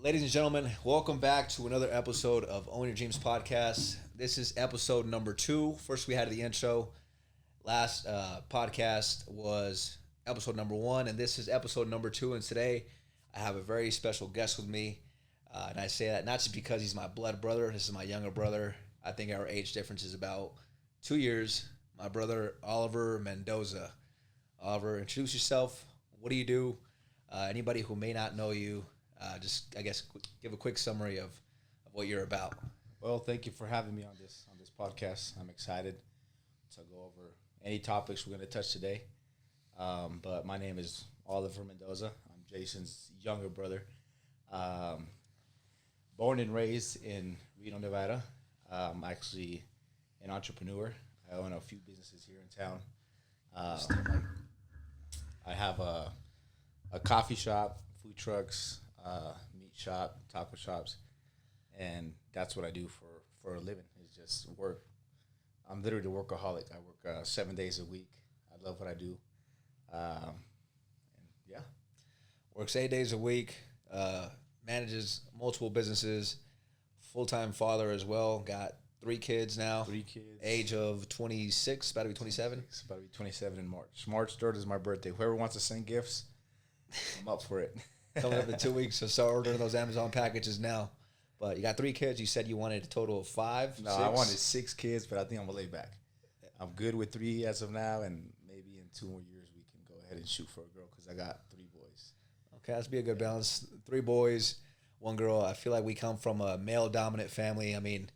Ladies and gentlemen, welcome back to another episode of Own Your Dreamz podcast. This is episode number 2. First, we had the intro. Last podcast was episode number 1, and this is episode number 2. And today, I have a very special guest with me. And I say that not just because he's my blood brother. This is my younger brother. I think our age difference is about 2 years. My brother, Oliver Mendoza. Oliver, introduce yourself. What do you do? Anybody who may not know you, just, I guess, give a quick summary of what you're about. Well, thank you for having me on this podcast. I'm excited to go over any topics we're going to touch today. But my name is Oliver Mendoza. I'm Jason's younger brother. Born and raised in Reno, Nevada. I'm actually an entrepreneur. I own a few businesses here in town. I have a coffee shop, food trucks, meat shop, taco shops, and that's what I do for a living. Is just work. I'm literally a workaholic. I work 7 days a week. I love what I do. And yeah, Works 8 days a week. Manages multiple businesses. Full-time father as well. Got 3 kids now. 3 kids. Age of 26, about to be 27. It's about to be 27 in March. March 3rd is my birthday. Whoever wants to send gifts, I'm up for it. Coming up in 2 weeks, so start ordering those Amazon packages now. But you got 3 kids. You said you wanted a total of 5, No, 6? I wanted 6 kids, but I think I'm going to lay back. I'm good with 3 as of now, and maybe in 2 more years we can go ahead and shoot for a girl because I got 3 boys. Okay, that's be a good balance. 3 boys, 1 girl. I feel like we come from a male-dominant family. I mean,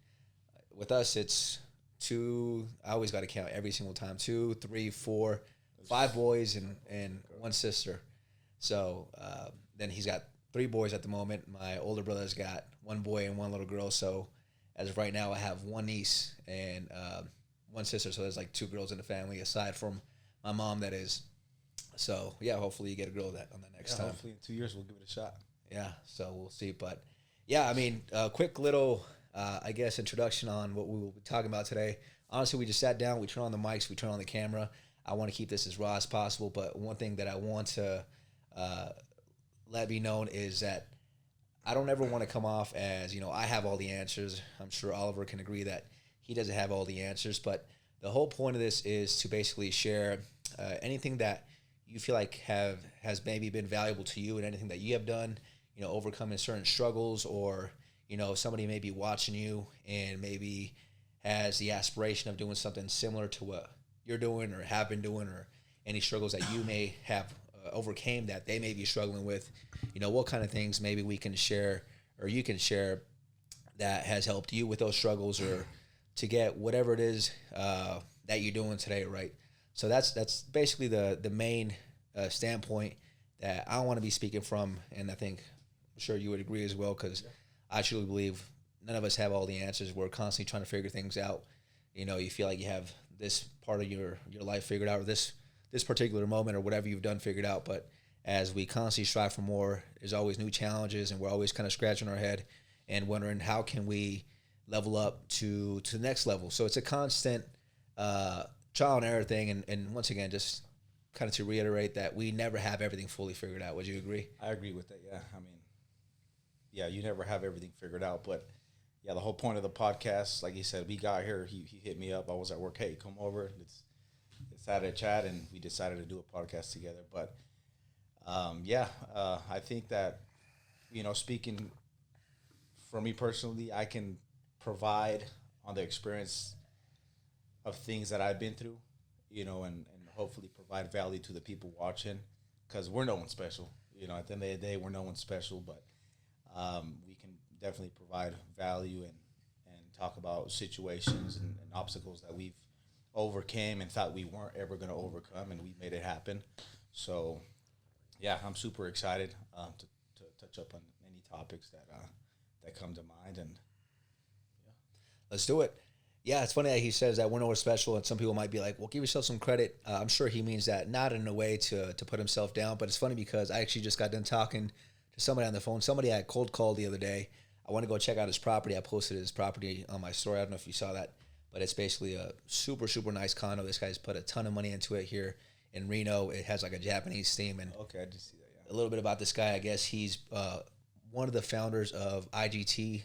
with us, it's 2. I always got to count every single time. 2, 3, 4, 5 boys and 1 sister. So then he's got 3 boys at the moment. My older brother's got 1 boy and 1 little girl. So as of right now, I have 1 niece and 1 sister. So there's like 2 girls in the family aside from my mom, that is. So yeah, hopefully you get a girl on the next time. Hopefully in 2 years we'll give it a shot. Yeah, so we'll see. But yeah, I mean, a quick little, I guess, introduction on what we will be talking about today. Honestly, we just sat down, we turned on the mics, we turned on the camera. I want to keep this as raw as possible, but one thing that I want to let be known is that I don't ever want to come off as, I have all the answers. I'm sure Oliver can agree that he doesn't have all the answers, but the whole point of this is to basically share anything that you feel like has maybe been valuable to you and anything that you have done, overcoming certain struggles, or, somebody may be watching you and maybe has the aspiration of doing something similar to what you're doing or have been doing, or any struggles that you may have overcame that they may be struggling with, what kind of things maybe we can share or you can share that has helped you with those struggles, or to get whatever it is that you're doing today, right? So that's basically the main standpoint that I want to be speaking from, and I think I'm sure you would agree as well, because I truly believe none of us have all the answers. We're constantly trying to figure things out. You feel like you have this part of your life figured out, or this particular moment or whatever you've done figured out, but as we constantly strive for more, there's always new challenges, and we're always kind of scratching our head and wondering how can we level up to the next level. So it's a constant trial and error thing, and once again, just kind of to reiterate that we never have everything fully figured out. Would you agree? I agree with that, yeah. I mean, yeah, you never have everything figured out, but yeah, the whole point of the podcast, like he said, we got here, he hit me up, I was at work, hey, come over, let's had a chat, and we decided to do a podcast together. But I think that, speaking for me personally, I can provide on the experience of things that I've been through, and hopefully provide value to the people watching, because we're no one special. At the end of the day, we're no one special, but we can definitely provide value and talk about situations and obstacles that we've overcame and thought we weren't ever going to overcome, and we made it happen. So yeah, I'm super excited to touch up on any topics that come to mind, and Let's do it. Yeah, it's funny that he says that we're nowhere special, and some people might be like, well, give yourself some credit. I'm sure he means that not in a way to put himself down, but it's funny because I actually just got done talking to somebody on the phone. Somebody I cold called the other day. I want to go check out his property. I posted his property on my story. I don't know if you saw that, but it's basically a super, super nice condo. This guy's put a ton of money into it here in Reno. It has like a Japanese theme. And okay, I did see that, yeah. A little bit about this guy. I guess he's one of the founders of IGT,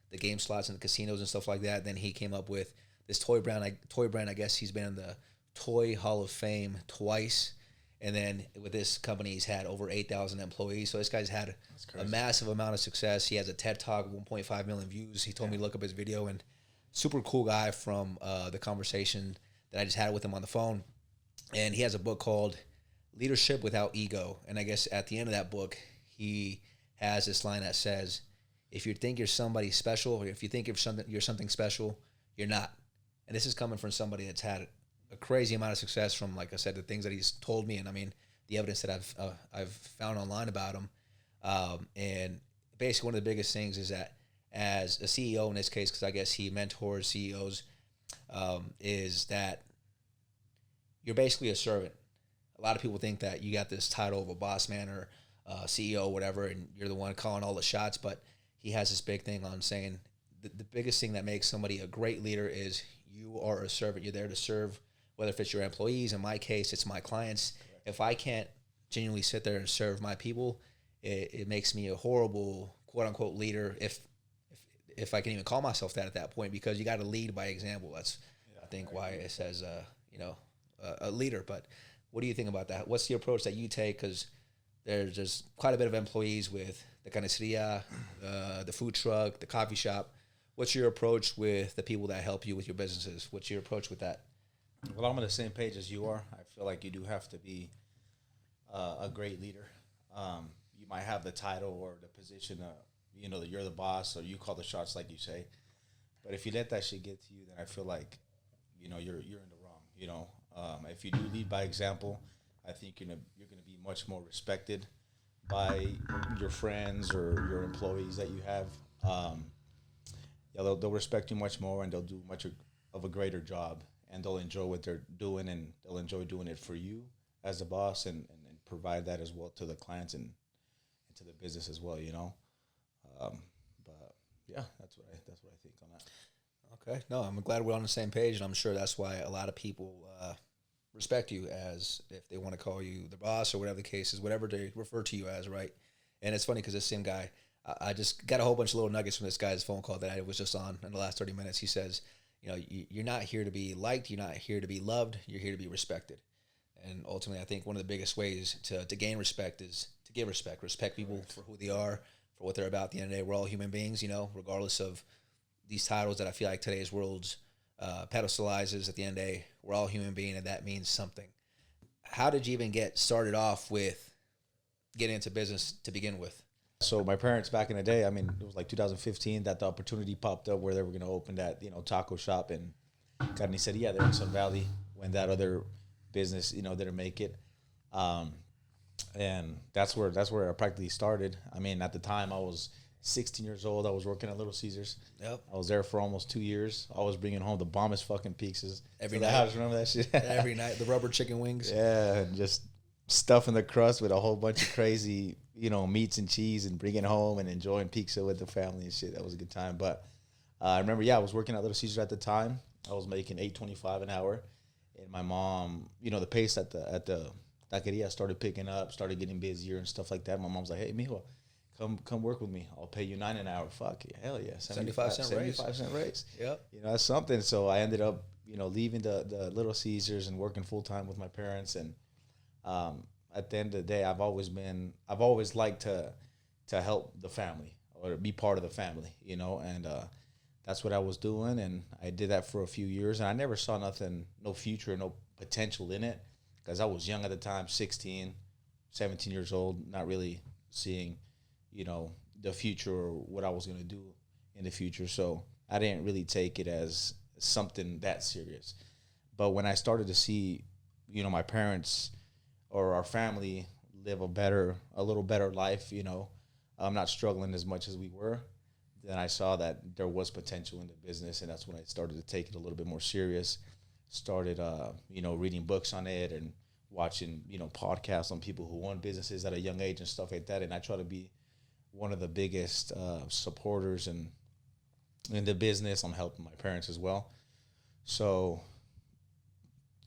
the game slots and the casinos and stuff like that. Then he came up with this toy brand. I guess he's been in the Toy Hall of Fame twice. And then with this company, he's had over 8,000 employees. So this guy's had a massive amount of success. He has a TED Talk, 1.5 million views. He told me to look up his video, and super cool guy from the conversation that I just had with him on the phone. And he has a book called Leadership Without Ego. And I guess at the end of that book, he has this line that says, if you think you're somebody special, or if you think you're something special, you're not. And this is coming from somebody that's had a crazy amount of success from, like I said, the things that he's told me, and I mean the evidence that I've found online about him. And basically, one of the biggest things is that as a CEO in this case, because I guess he mentors CEOs, is that you're basically a servant. A lot of people think that you got this title of a boss man or CEO or whatever, and you're the one calling all the shots. But he has this big thing on saying the biggest thing that makes somebody a great leader is you are a servant. You're there to serve, whether if it's your employees. In my case, it's my clients. If I can't genuinely sit there and serve my people, it makes me a horrible quote unquote leader. If I can even call myself that at that point, because you got to lead by example. That's I think why it says a leader. But what do you think about that? What's the approach that you take? Because there's quite a bit of employees with the carniceria, the food truck, the coffee shop. What's your approach with the people that help you with your businesses? What's your approach with that? Well, I'm on the same page as you are. I feel like you do have to be a great leader. You might have the title or the position, that you're the boss or you call the shots, like you say. But if you let that shit get to you, then I feel like, you're in the wrong. If you do lead by example, I think you're gonna be much more respected by your friends or your employees that you have. They'll respect you much more, and they'll do much of a greater job, and they'll enjoy what they're doing, and they'll enjoy doing it for you as the boss, and provide that as well to the clients and to the business as well. But yeah, that's what I think on that. Okay, no, I'm glad we're on the same page, and I'm sure that's why a lot of people respect you, as if they want to call you the boss or whatever the case is, whatever they refer to you as, right? And it's funny because this same guy, I just got a whole bunch of little nuggets from this guy's phone call that I was just on in the last 30 minutes. He says, you're not here to be liked, you're not here to be loved, you're here to be respected. And ultimately, I think one of the biggest ways to gain respect is to give respect. Respect people for who they are, for what they're about. At the end of the day, we're all human beings, regardless of these titles that I feel like today's world pedestalizes. At the end of the day, we're all human beings, and that means something. How did you even get started off with getting into business to begin with? So my parents back in the day, it was like 2015 that the opportunity popped up where they were going to open that, taco shop in Carniceria there in Sun Valley, when that other business, didn't make it. And that's where I practically started. At the time I was 16 years old. I was working at Little Caesars. Yep. I was there for almost 2 years. I was bringing home the bombest fucking pizzas every night. House. Remember that shit? Every night, the rubber chicken wings. Yeah, and just stuffing the crust with a whole bunch of crazy, meats and cheese, and bringing it home and enjoying pizza with the family and shit. That was a good time. But I remember, I was working at Little Caesars at the time. I was making $8.25 an hour, and my mom, the pace at the taqueria started picking up, started getting busier and stuff like that. My mom's like, "Hey, mijo, come work with me. I'll pay you $9 an hour." Fuck yeah, hell yeah, 75-cent raise. Yep. That's something. So I ended up, leaving the Little Caesars and working full time with my parents. And at the end of the day, I've always liked to help the family or be part of the family, and that's what I was doing. And I did that for a few years, and I never saw no future, no potential in it, because I was young at the time, 16, 17 years old, not really seeing, the future or what I was going to do in the future. So I didn't really take it as something that serious. But when I started to see, my parents or our family live a little better life, I'm not struggling as much as we were, then I saw that there was potential in the business, and that's when I started to take it a little bit more serious. Started, reading books on it and watching, podcasts on people who own businesses at a young age and stuff like that. And I try to be one of the biggest supporters in the business. I'm helping my parents as well. So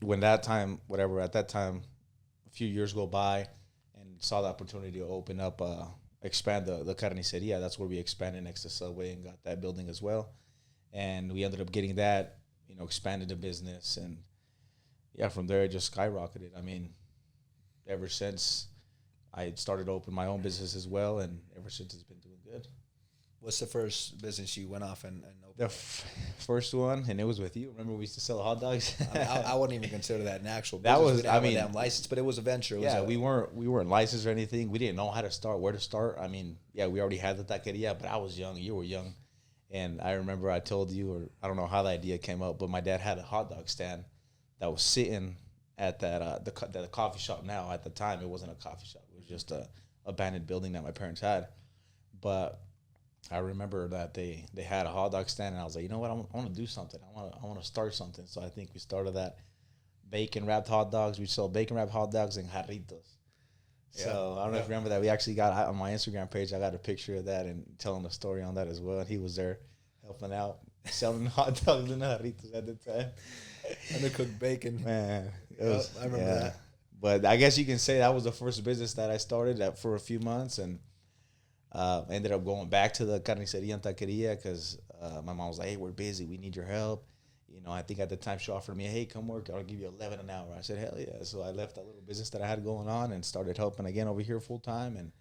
at that time, a few years go by, and saw the opportunity to open up expand the carniceria. That's where we expanded next to Subway and got that building as well. And we ended up getting that, expanded the business. And, yeah, from there, it just skyrocketed. I mean, ever since I started to open my own business as well, and ever since it's been doing good. What's the first business you went off and opened? The first one, and it was with you. Remember we used to sell hot dogs? I wouldn't even consider that an actual business. That was, we didn't have a damn license, but it was a venture. We weren't licensed or anything. We didn't know how to start, where to start. I mean, yeah, we already had the taqueria, but I was young. You were young. And I remember I told you, or I don't know how the idea came up, but my dad had a hot dog stand that was sitting at that the coffee shop now. At the time, it wasn't a coffee shop. It was just a abandoned building that my parents had. But I remember that they had a hot dog stand, and I was like, you know what, I want to do something. I want to start something. So I think we started that bacon wrapped hot dogs. We sell bacon wrapped hot dogs and jarritos. Yeah. So I don't know if you remember that. We actually got on my Instagram page. I got a picture of that and telling the story on that as well. And he was there helping out, selling hot dogs and jarritos at the time. Undercooked bacon. Man, I remember that. But I guess you can say that was the first business that I started at for a few months, and ended up going back to the carniceria and taqueria because my mom was like, hey, we're busy. We need your help. I think at the time she offered me, hey, come work. I'll give you 11 an hour. I said, hell yeah. So I left that little business that I had going on and started helping again over here full time. And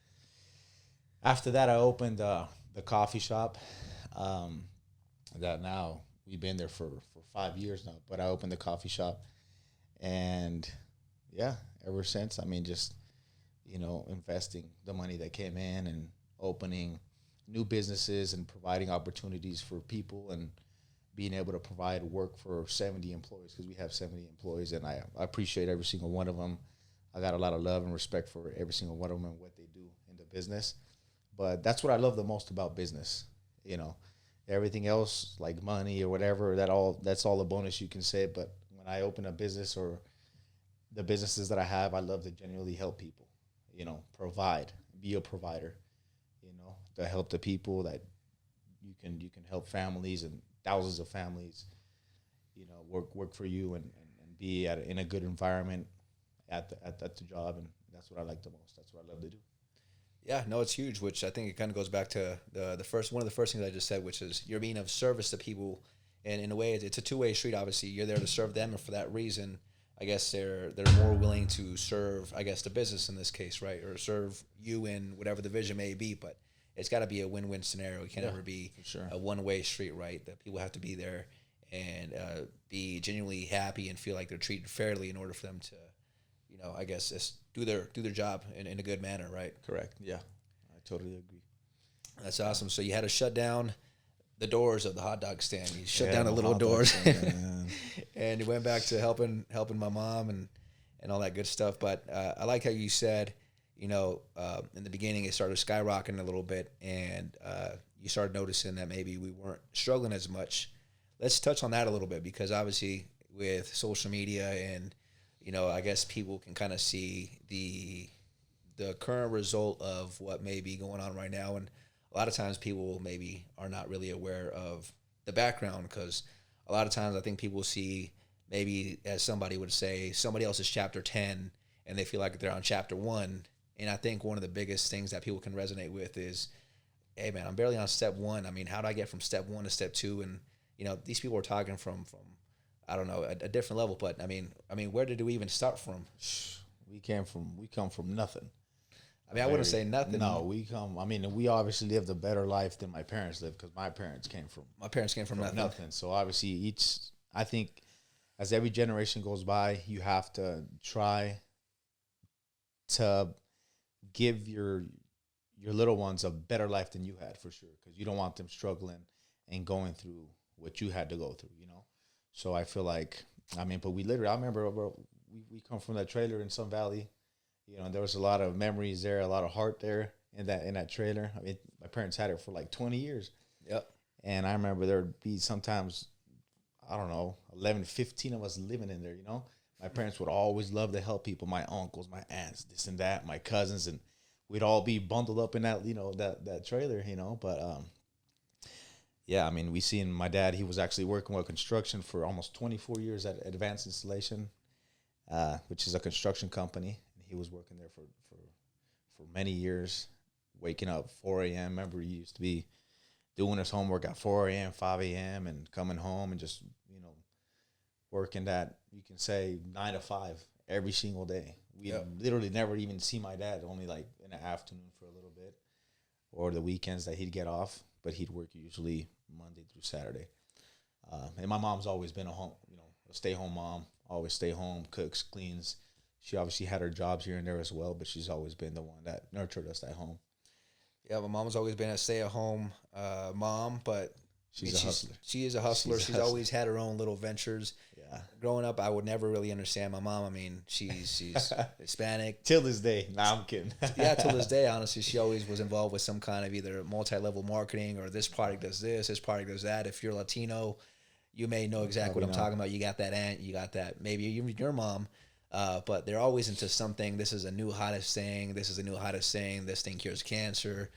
after that, I opened the coffee shop that now we've been there for 5 years now. But I opened the coffee shop. And, yeah, ever since, I mean, just, investing the money that came in and opening new businesses and providing opportunities for people and being able to provide work for 70 employees, because we have 70 employees, and I appreciate every single one of them. I got a lot of love and respect for every single one of them and what they do in the business. But that's what I love the most about business. Everything else, like money or whatever, that's all a bonus, you can say. But when I open a business or the businesses that I have, I love to genuinely help people, provide, be a provider, to help the people that you can help families and thousands of families, work for you and be in a good environment at the job, and that's what I like the most. That's what I love to do. Yeah, no, it's huge, which I think it kind of goes back to one of the first things I just said, which is you're being of service to people, and in a way, it's a two-way street. Obviously, you're there to serve them, and for that reason, I guess they're more willing to serve, I guess, the business in this case, right, or serve you in whatever the vision may be, but it's got to be a win-win scenario. It can't ever be a one-way street, right? That people have to be there and be genuinely happy and feel like they're treated fairly in order for them to, I guess, just do their job in a good manner, right? Correct. Yeah, I totally agree. That's awesome. So you had to shut down the doors of the hot dog stand. You shut down the little doors, and you went back to helping my mom and all that good stuff. But I like how you said, in the beginning, it started skyrocketing a little bit, and you started noticing that maybe we weren't struggling as much. Let's touch on that a little bit, because obviously with social media and, I guess people can kind of see the current result of what may be going on right now. And a lot of times people maybe are not really aware of the background, because a lot of times I think people see, maybe as somebody would say, somebody else's chapter 10, and they feel like they're on chapter 1. And I think one of the biggest things that people can resonate with is, hey, man, I'm barely on step 1. I mean, how do I get from step 1 to step 2? And, these people are talking from I don't know, a different level. But, I mean, where did we even start from? We come from nothing. I mean, I wouldn't say nothing. No, we obviously lived a better life than my parents lived, because my parents came from nothing. So, obviously, I think as every generation goes by, you have to try to give your little ones a better life than you had, for sure, because you don't want them struggling and going through what you had to go through, So I feel like, but we literally, I remember we come from that trailer in Sun Valley, there was a lot of memories there, a lot of heart there in that trailer. I mean, my parents had it for like 20 years. Yep. And I remember there'd be sometimes, I don't know, 11, 15 of us living in there, My parents would always love to help people, my uncles, my aunts, this and that, my cousins, and we'd all be bundled up in that, that trailer, But, yeah, I mean, we seen my dad, he was actually working with construction for almost 24 years at Advanced Installation, which is a construction company. And he was working there for many years waking up 4 a.m. Remember, he used to be doing his homework at 4 a.m., 5 a.m., and coming home and just, working that, you can say, 9 to 5 every single day. We literally never even see my dad, only like in the afternoon for a little bit, or the weekends that he'd get off, but he'd work usually Monday through Saturday. And my mom's always been a stay-home mom, always stay home, cooks, cleans. She obviously had her jobs here and there as well, but she's always been the one that nurtured us at home. Yeah, my mom's always been a stay-at-home mom, but she's a hustler. She is a hustler. She's always had her own little ventures. Yeah. Growing up, I would never really understand my mom. I mean, she's Hispanic. Till this day. Nah, I'm kidding. Yeah, till this day, honestly, she always was involved with some kind of either multi-level marketing or this product does this product does that. If you're Latino, you may know exactly what I'm talking about. You got that aunt, you got that, maybe even your mom. But they're always into something. This is a new hottest thing. This is a new hottest thing. This thing cures cancer.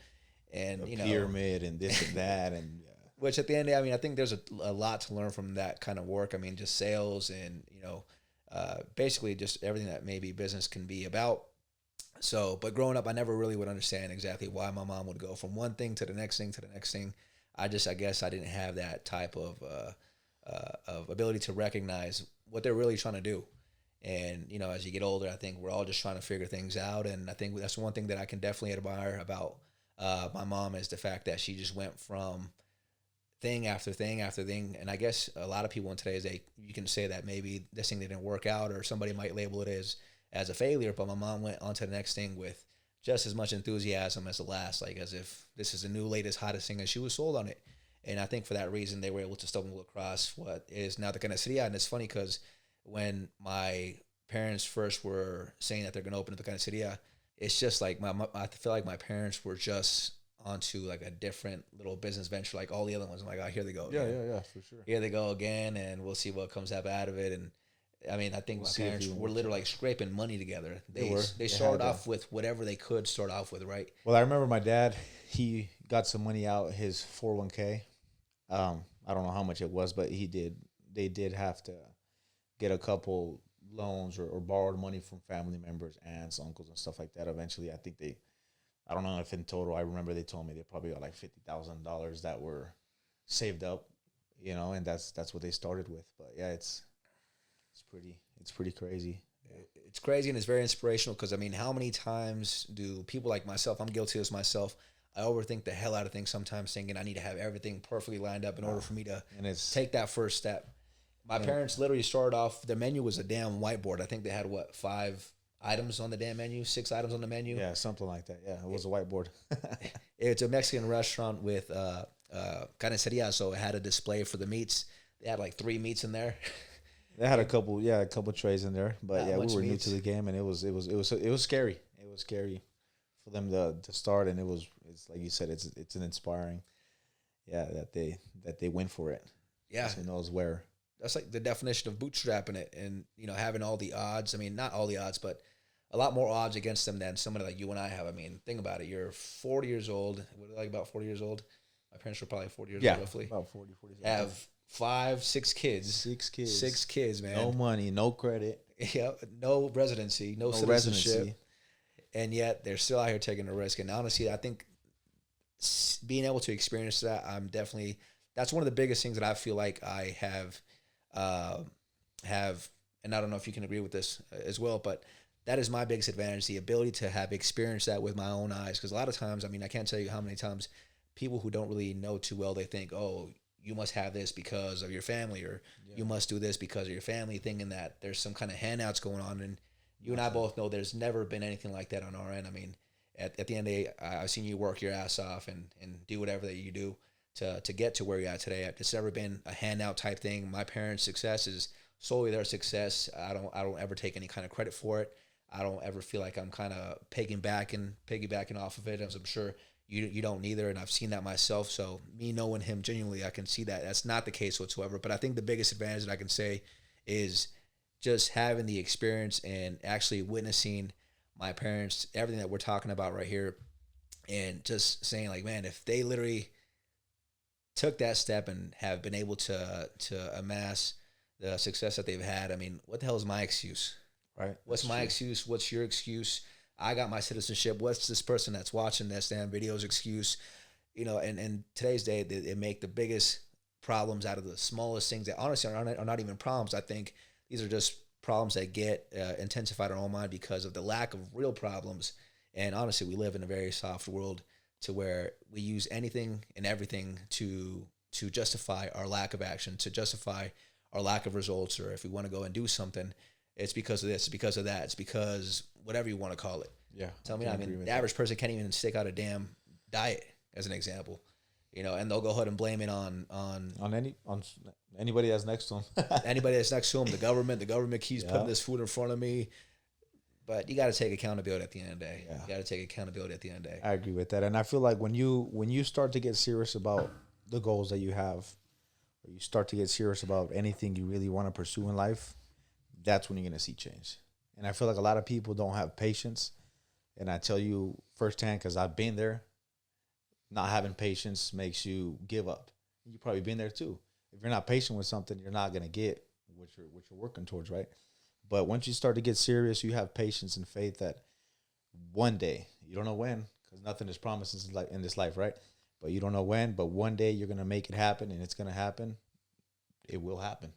And, the pyramid and this and that. And which at the end of the day, I mean, I think there's a lot to learn from that kind of work. I mean, just sales and, basically just everything that maybe business can be about. So, but growing up, I never really would understand exactly why my mom would go from one thing to the next thing to the next thing. I guess I didn't have that type of ability to recognize what they're really trying to do. And, as you get older, I think we're all just trying to figure things out. And I think that's one thing that I can definitely admire about my mom is the fact that she just went from thing after thing after thing. And I guess a lot of people in today's day, you can say that maybe this thing didn't work out or somebody might label it as a failure. But my mom went on to the next thing with just as much enthusiasm as the last, like as if this is the new latest, hottest thing, and she was sold on it. And I think for that reason, they were able to stumble across what is now the Carniceria. And it's funny because when my parents first were saying that they're going to open the Carniceria, it's just like I feel like my parents were just onto like a different little business venture, like all the other ones. I'm like, oh, here they go. Yeah, for sure. Here they go again, and we'll see what comes up out of it. And I mean, I think my parents were literally like scraping money together. They started off with whatever they could start off with, right? Well, I remember my dad, he got some money out his 401k. I don't know how much it was, but they did have to get a couple loans or borrowed money from family members, aunts, uncles, and stuff like that. Eventually, I don't know if in total, I remember they told me they probably got like $50,000 that were saved up, and that's what they started with. But yeah, it's pretty crazy. It's crazy and it's very inspirational because, I mean, how many times do people like myself, I'm guilty of this myself, I overthink the hell out of things sometimes, thinking I need to have everything perfectly lined up in order for me to take that first step. My parents literally started off, their menu was a damn whiteboard. I think they had, 5 items on the damn menu, 6 items on the menu. Yeah, something like that. Yeah, it was a whiteboard. It's a Mexican restaurant with carniceria, so it had a display for the meats. They had like 3 meats in there. They had a couple trays in there, but we were new to the game, and it was scary. It was scary for them to start, and it's like you said, it's an inspiring, that they went for it. Yeah, who knows where. That's like the definition of bootstrapping it, and having all the odds. I mean, not all the odds, but a lot more odds against them than somebody like you and I have. I mean, think about it. You're 40 years old. What, like about 40 years old? My parents were probably 40 years old, roughly. About 40 years old. Have 6 kids. 6 kids, man. No money, no credit. Yeah, no residency, no citizenship. And yet they're still out here taking a risk. And honestly, I think being able to experience that, that's one of the biggest things that I feel like I have, and I don't know if you can agree with this as well, but that is my biggest advantage, the ability to have experienced that with my own eyes. Because a lot of times, I mean, I can't tell you how many times people who don't really know too well, they think, oh, you must have this because of your family, or you must do this because of your family, thinking that there's some kind of handouts going on. And you and I both know there's never been anything like that on our end. I mean, at the end of the day, I've seen you work your ass off and do whatever that you do to get to where you're at today. It's never been a handout type thing. My parents' success is solely their success. I don't ever take any kind of credit for it. I don't ever feel like I'm kind of piggybacking off of it, as I'm sure you don't either, and I've seen that myself. So me knowing him genuinely, I can see that that's not the case whatsoever. But I think the biggest advantage that I can say is just having the experience and actually witnessing my parents, everything that we're talking about right here, and just saying like, man, if they literally took that step and have been able to amass the success that they've had, I mean, what the hell is my excuse? Right. What's my excuse? What's your excuse? I got my citizenship. What's this person that's watching this damn video's excuse? And in today's day, they make the biggest problems out of the smallest things that honestly are not even problems. I think these are just problems that get intensified in our own mind because of the lack of real problems. And honestly, we live in a very soft world to where we use anything and everything to justify our lack of action, to justify our lack of results, or if we want to go and do something, it's because of this, it's because of that, it's because whatever you want to call it. Yeah. Tell me, I mean, the average person can't even stick out a damn diet, as an example, and they'll go ahead and blame it on anybody that's next to them. Anybody that's next to them, the government keeps putting this food in front of me. But you got to take accountability at the end of the day. Yeah. You got to take accountability at the end of the day. I agree with that. And I feel like when you start to get serious about the goals that you have, or you start to get serious about anything you really want to pursue in life, that's when you're going to see change. And I feel like a lot of people don't have patience. And I tell you firsthand, because I've been there, not having patience makes you give up. You've probably been there too. If you're not patient with something, you're not going to get what you're working towards, right? But once you start to get serious, you have patience and faith that one day, you don't know when, because nothing is promised in this life, right? But you don't know when, but one day you're going to make it happen, and it's going to happen. It will happen.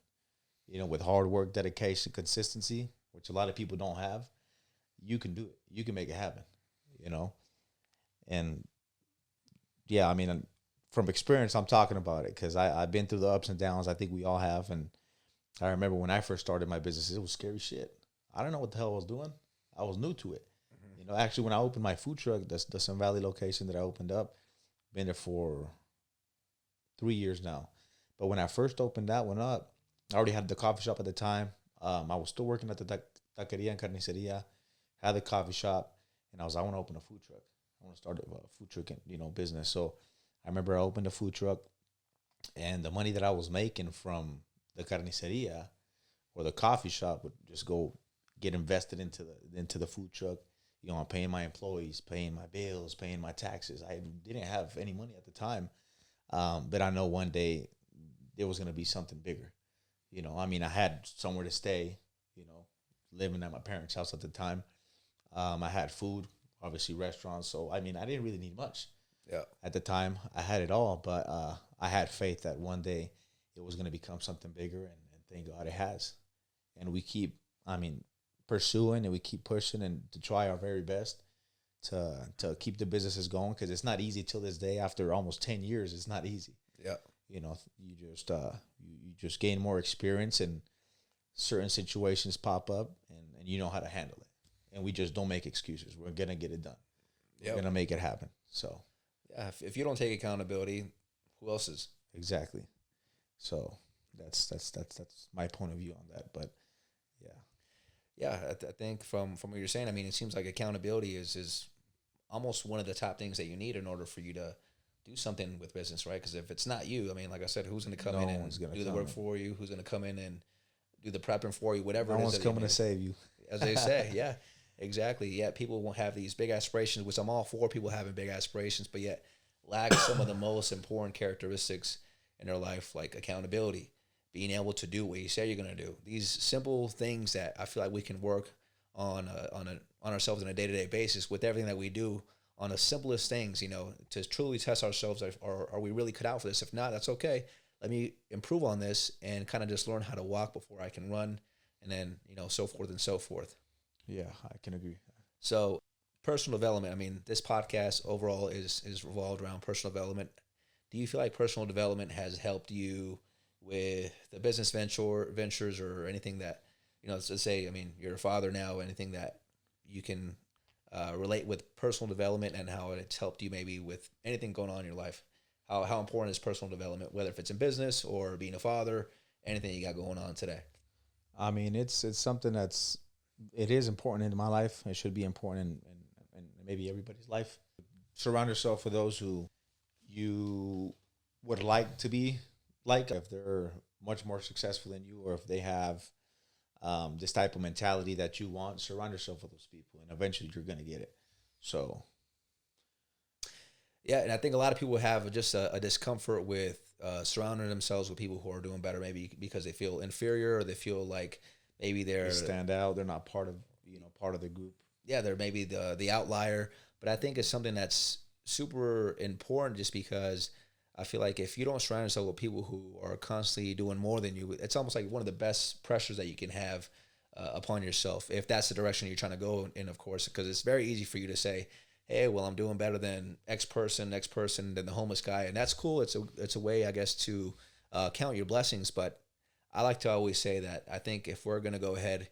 With hard work, dedication, consistency, which a lot of people don't have, you can do it. You can make it happen, And, yeah, I mean, from experience, I'm talking about it because I've been through the ups and downs. I think we all have, and I remember when I first started my business, it was scary shit. I don't know what the hell I was doing. I was new to it. Mm-hmm. Actually, when I opened my food truck, the Sun Valley location that I opened up, been there for 3 years now. But when I first opened that one up, I already had the coffee shop at the time. I was still working at the taqueria and carniceria, had the coffee shop, and I want to open a food truck. I want to start a food truck, business. So I remember I opened a food truck, and the money that I was making from the carniceria or the coffee shop would just go get invested into the food truck. I'm paying my employees, paying my bills, paying my taxes. I didn't have any money at the time, but I know one day there was going to be something bigger. I had somewhere to stay, living at my parents' house at the time. I had food, obviously restaurants. So, I didn't really need much. Yeah. At the time, I had it all, but I had faith that one day it was going to become something bigger, and thank God it has. And we keep, pursuing, and we keep pushing and to try our very best to keep the businesses going, because it's not easy till this day. After almost 10 years, it's not easy. Yeah. You just gain more experience, and certain situations pop up, and you know how to handle it. And we just don't make excuses. We're going to get it done. Yep. We're going to make it happen. So, yeah, if you don't take accountability, who else is? Exactly. So that's my point of view on that. But yeah, I think from what you're saying, it seems like accountability is almost one of the top things that you need in order for you to do something with business, right? Because if it's not you, like I said, who's going to come in and do the work for you? Who's going to come in and do the prepping for you? Whatever. No one's coming to save you, as they say. Yeah, exactly. Yeah, people won't have these big aspirations, which I'm all for. People having big aspirations, but yet lack some of the most important characteristics in their life, like accountability, being able to do what you say you're going to do. These simple things that I feel like we can work on ourselves on a day-to-day basis with everything that we do on the simplest things, to truly test ourselves. Are we really cut out for this? If not, that's okay. Let me improve on this and kind of just learn how to walk before I can run, and then, so forth and so forth. Yeah, I can agree. So personal development, this podcast overall is revolved around personal development. Do you feel like personal development has helped you with the business ventures or anything that, let's say, you're a father now, anything that you can relate with personal development and how it's helped you maybe with anything going on in your life? How important is personal development, whether if it's in business or being a father, anything you got going on today? It's something it is important in my life. It should be important in maybe everybody's life. Surround yourself with those who you would like to be like, if they're much more successful than you, or if they have this type of mentality that you want. Surround yourself with those people, and eventually you're going to get it. So, yeah, and I think a lot of people have just a discomfort with surrounding themselves with people who are doing better, maybe because they feel inferior, or they feel like maybe they stand out. They're not part of the group. yeah, they're maybe the outlier, but I think it's something that's super important just because I feel like if you don't surround yourself with people who are constantly doing more than you, it's almost like one of the best pressures that you can have upon yourself if that's the direction you're trying to go in, of course, because it's very easy for you to say, hey, well, I'm doing better than X person, than the homeless guy, and that's cool. It's a way, I guess, to count your blessings, but I like to always say that I think if we're going to go ahead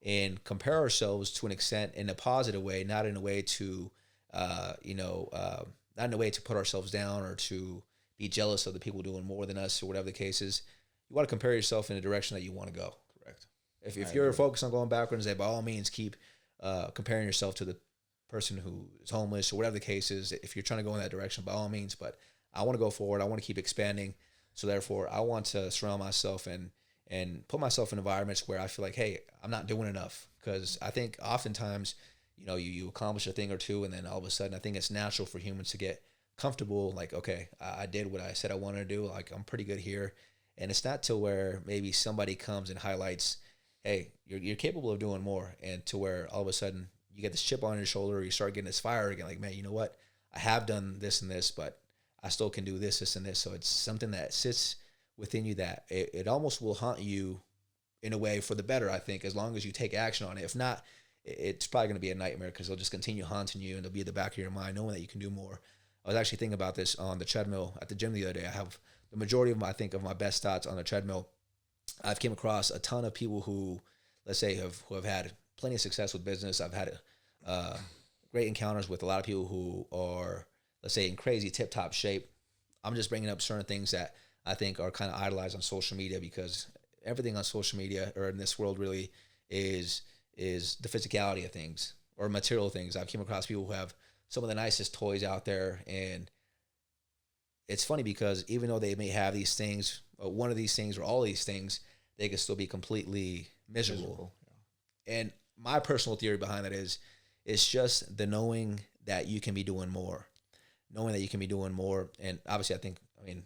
and compare ourselves to an extent in a positive way, not in a way to, not in a way to put ourselves down or to be jealous of the people doing more than us or whatever the case is. You want to compare yourself in the direction that you want to go. Correct. If you're focused on going backwards, then by all means keep comparing yourself to the person who is homeless or whatever the case is. If you're trying to go in that direction, by all means. But I want to go forward. I want to keep expanding. So therefore, I want to surround myself and put myself in environments where I feel like, hey, I'm not doing enough. Because I think oftentimes, you accomplish a thing or two, and then all of a sudden, I think it's natural for humans to get comfortable. Like, okay, I did what I said I wanted to do. Like, I'm pretty good here. And it's not to where maybe somebody comes and highlights, hey, you're capable of doing more. And to where all of a sudden you get this chip on your shoulder, or you start getting this fire again. Like, man, you know what? I have done this and this, but I still can do this and this. So it's something that sits within you that it almost will haunt you in a way for the better, I think, as long as you take action on it. If not, it's probably going to be a nightmare because it'll just continue haunting you, and it'll be at the back of your mind knowing that you can do more. I was actually thinking about this on the treadmill at the gym the other day. I have the majority of my best thoughts on the treadmill. I've came across a ton of people who, let's say, who have had plenty of success with business. I've had great encounters with a lot of people who are, let's say, in crazy tip-top shape. I'm just bringing up certain things that I think are kind of idolized on social media, because everything on social media or in this world really is the physicality of things or material things. I've came across people who have some of the nicest toys out there, and it's funny because even though they may have these things, one of these things or all these things, they can still be completely miserable. Yeah. And my personal theory behind that is it's just the knowing that you can be doing more. Knowing that you can be doing more. And obviously,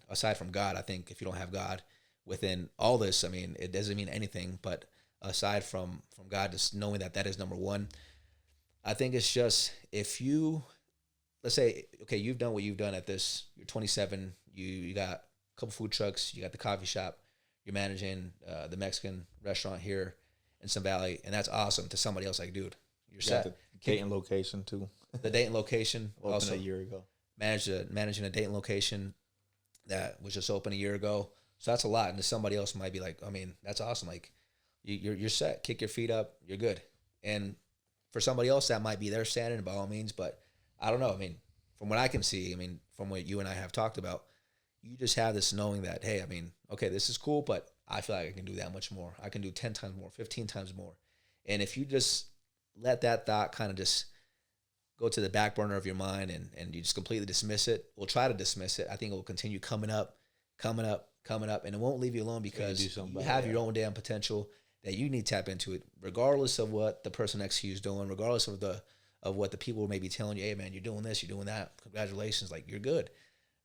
aside from God, I think if you don't have God within all this, it doesn't mean anything. But aside from God, just knowing that is number one. I think it's just, if you, let's say, okay, you've done what you've done at this, you're 27, you got a couple food trucks, you got the coffee shop, you're managing the Mexican restaurant here in Sun Valley, and that's awesome. To somebody else, like, dude, you're set. The Dayton location, too. The Dayton location. Opened also a year ago. Managing a Dayton location that was just open a year ago. So that's a lot. And to somebody else might be like, that's awesome. Like, you're set. Kick your feet up. You're good. And for somebody else, that might be their standard by all means. But I don't know. From what I can see, from what you and I have talked about, you just have this knowing that, hey, okay, this is cool, but I feel like I can do that much more. I can do 10 times more, 15 times more. And if you just let that thought kind of just go to the back burner of your mind and you just completely dismiss it, we'll try to dismiss it. I think it will continue coming up, and it won't leave you alone because you have your own damn potential that you need to tap into it, regardless of what the person next to you is doing, regardless of what the people may be telling you. Hey, man, you're doing this, you're doing that. Congratulations, like, you're good.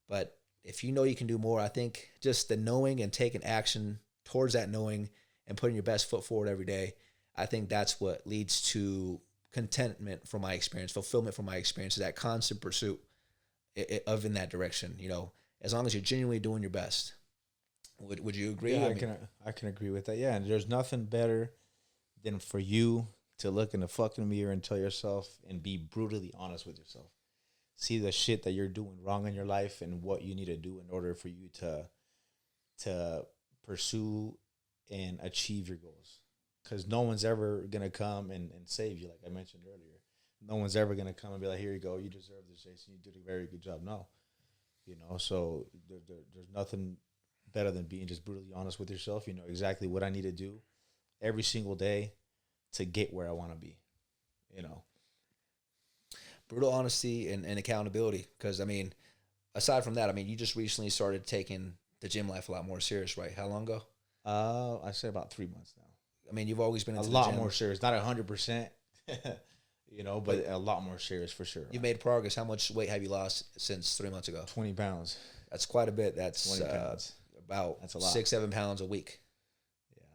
But if you know you can do more, I think just the knowing and taking action towards that knowing and putting your best foot forward every day, I think that's what leads to contentment from my experience, fulfillment from my experience, that constant pursuit of in that direction. As long as you're genuinely doing your best. Would you agree? Yeah, I can agree with that. Yeah, and there's nothing better than for you to look in the fucking mirror and tell yourself and be brutally honest with yourself. See the shit that you're doing wrong in your life and what you need to do in order for you to pursue and achieve your goals. Because no one's ever going to come and save you, like I mentioned earlier. No one's ever going to come and be like, here you go, you deserve this, Jason, you did a very good job. No. So there's nothing better than being just brutally honest with yourself. You know exactly what I need to do every single day to get where I want to be, Brutal honesty and accountability. Because, aside from that, you just recently started taking the gym life a lot more serious, right? How long ago? I say about 3 months now. You've always been into a lot more serious. Not 100%, but a lot more serious for sure. You've made progress. How much weight have you lost since 3 months ago? 20 pounds. That's quite a bit. That's about that's a lot. 6-7 pounds a week.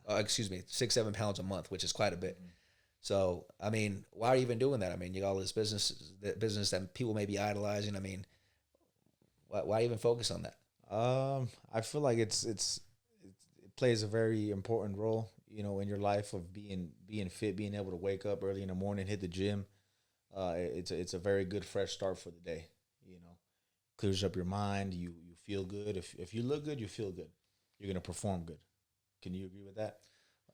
Yeah. 6-7 pounds a month, which is quite a bit. Mm-hmm. So, I mean, why are you even doing that? I mean, you got all this business that people may be idolizing. I mean, why even focus on that? I feel like it plays a very important role, in your life of being fit, being able to wake up early in the morning, hit the gym. It's a very good fresh start for the day. Clears up your mind. You feel good. If you look good, you feel good. You're gonna perform good. Can you agree with that?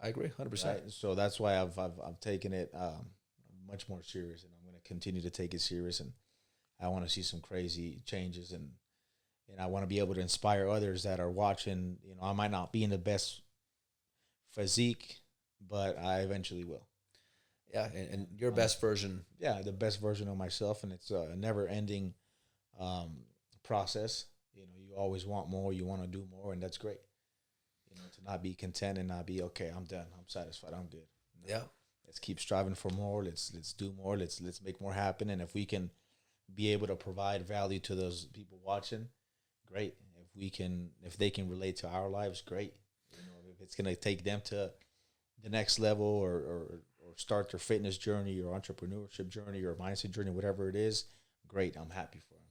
I agree, 100%. Right. So that's why I've taken it much more serious, and I'm gonna continue to take it serious. And I want to see some crazy changes, and I want to be able to inspire others that are watching. I might not be in the best physique, but I eventually will. Yeah, and your best version. Yeah, the best version of myself, and it's a never-ending process. You always want more, you want to do more, and that's great. To not be content and not be okay. I'm done. I'm satisfied. I'm good. No. Yeah, Let's keep striving for more. Let's do more. Let's make more happen. And if we can be able to provide value to those people watching, great. If they can relate to our lives, great. If it's gonna take them to the next level, or start their fitness journey or entrepreneurship journey or mindset journey, whatever it is, great. I'm happy for them.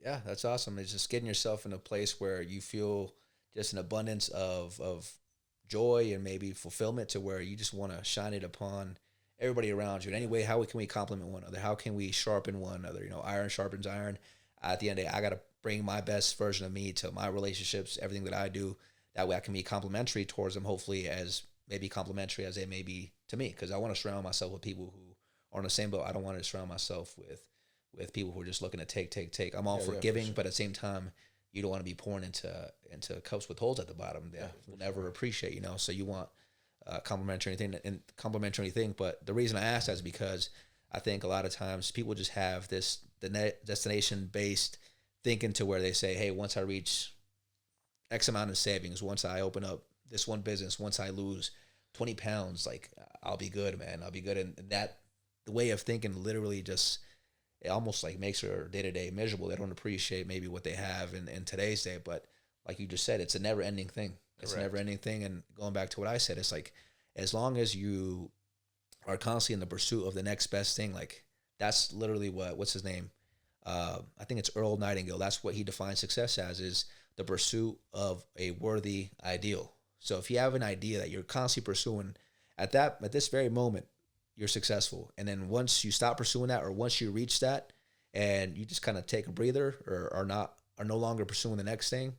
yeah, that's awesome. It's just getting yourself in a place where you feel just an abundance of joy and maybe fulfillment to where you just want to shine it upon everybody around you. In any way, how can we complement one another? How can we sharpen one another? Iron sharpens iron. At the end of the day, I got to bring my best version of me to my relationships, everything that I do. That way I can be complimentary towards them, hopefully as maybe complimentary as they may be to me. Because I want to surround myself with people who are on the same boat. I don't want to surround myself with people who are just looking to take. I'm all for giving, sure. But at the same time, you don't want to be pouring into cups with holes at the bottom that will never appreciate, So you want complimentary anything. But the reason I ask that is because I think a lot of times people just have the destination based thinking to where they say, hey, once I reach X amount of savings, once I open up this one business, once I lose 20 pounds, like I'll be good, man. I'll be good. And that the way of thinking literally just, it almost like makes their day-to-day miserable. They don't appreciate maybe what they have in today's day. But like you just said, it's a never-ending thing. It's Correct. A never-ending thing. And going back to what I said, it's like as long as you are constantly in the pursuit of the next best thing, like that's literally what's his name? I think it's Earl Nightingale. That's what he defines success as, is the pursuit of a worthy ideal. So if you have an idea that you're constantly pursuing at this very moment, you're successful. And then once you stop pursuing that, or once you reach that and you just kind of take a breather or are no longer pursuing the next thing,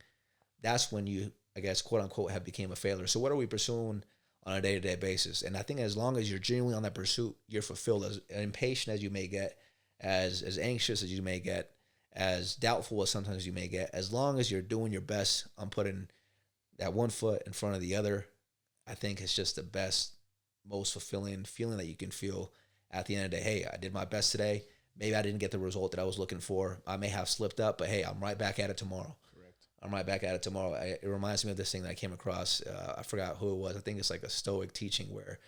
that's when you, I guess, quote unquote, have become a failure. So what are we pursuing on a day-to-day basis? And I think as long as you're genuinely on that pursuit, you're fulfilled. As impatient as you may get, as anxious as you may get, as doubtful as sometimes you may get, as long as you're doing your best on putting that one foot in front of the other, I think it's just the best, most fulfilling feeling that you can feel at the end of the day. Hey, I did my best today. Maybe I didn't get the result that I was looking for. I may have slipped up, but hey, I'm right back at it tomorrow. Correct. I'm right back at it tomorrow. It reminds me of this thing that I came across. I forgot who it was. I think it's like a Stoic teaching where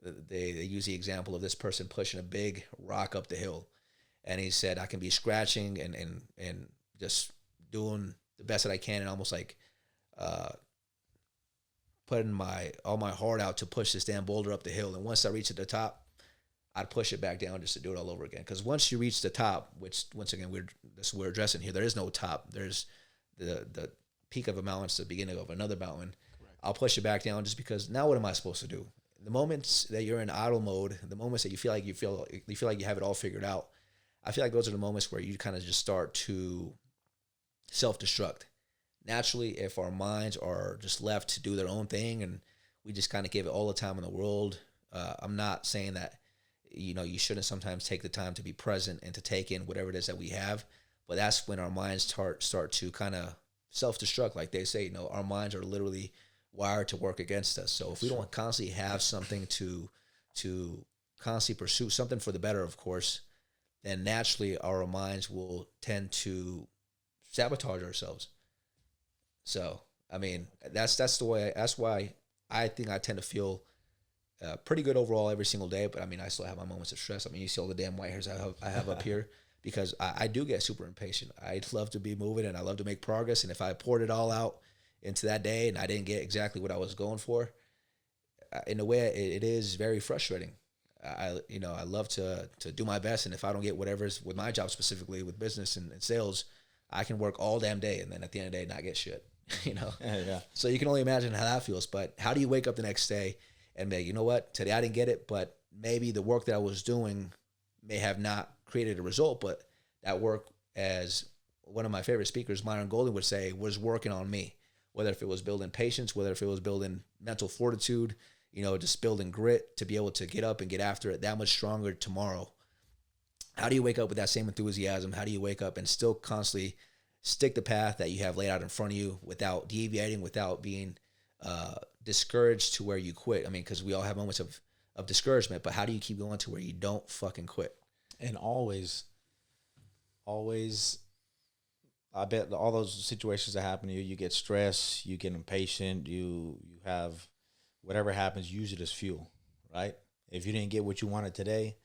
they use the example of this person pushing a big rock up the hill. And he said, I can be scratching and just doing the best that I can, and almost like putting all my heart out to push this damn boulder up the hill. And once I reach at the top, I'd push it back down just to do it all over again. Because once you reach the top, which once again we're addressing here, there is no top. There's the peak of a mountain, it's the beginning of another mountain. Correct. I'll push it back down just because now what am I supposed to do? The moments that you're in idle mode, the moments that you feel like you have it all figured out, I feel like those are the moments where you kind of just start to self-destruct. Naturally, if our minds are just left to do their own thing and we just kind of give it all the time in the world, I'm not saying that, you shouldn't sometimes take the time to be present and to take in whatever it is that we have, but that's when our minds start to kind of self-destruct. Like they say, our minds are literally wired to work against us. So if we don't constantly have something to constantly pursue, something for the better, of course, then naturally our minds will tend to sabotage ourselves. So, I mean, that's why I think I tend to feel pretty good overall every single day. But I mean, I still have my moments of stress. I mean, you see all the damn white hairs I have up here because I do get super impatient. I love to be moving and I love to make progress. And if I poured it all out into that day and I didn't get exactly what I was going for, in a way, it is very frustrating. I love to do my best, and if I don't get whatever's with my job specifically with business and sales, I can work all damn day, and then at the end of the day, not get shit. Yeah. So you can only imagine how that feels. But how do you wake up the next day and be, you know what, today I didn't get it, but maybe the work that I was doing may have not created a result, but that work, as one of my favorite speakers, Myron Golden, would say, was working on me. Whether if it was building patience, whether if it was building mental fortitude, just building grit to be able to get up and get after it that much stronger tomorrow. How do you wake up with that same enthusiasm? How do you wake up and still constantly stick the path that you have laid out in front of you without deviating, without being discouraged to where you quit? I mean, because we all have moments of discouragement, but how do you keep going to where you don't fucking quit? And always, I bet all those situations that happen to you, you get stressed, you get impatient, you have whatever happens, use it as fuel, right? If you didn't get what you wanted today,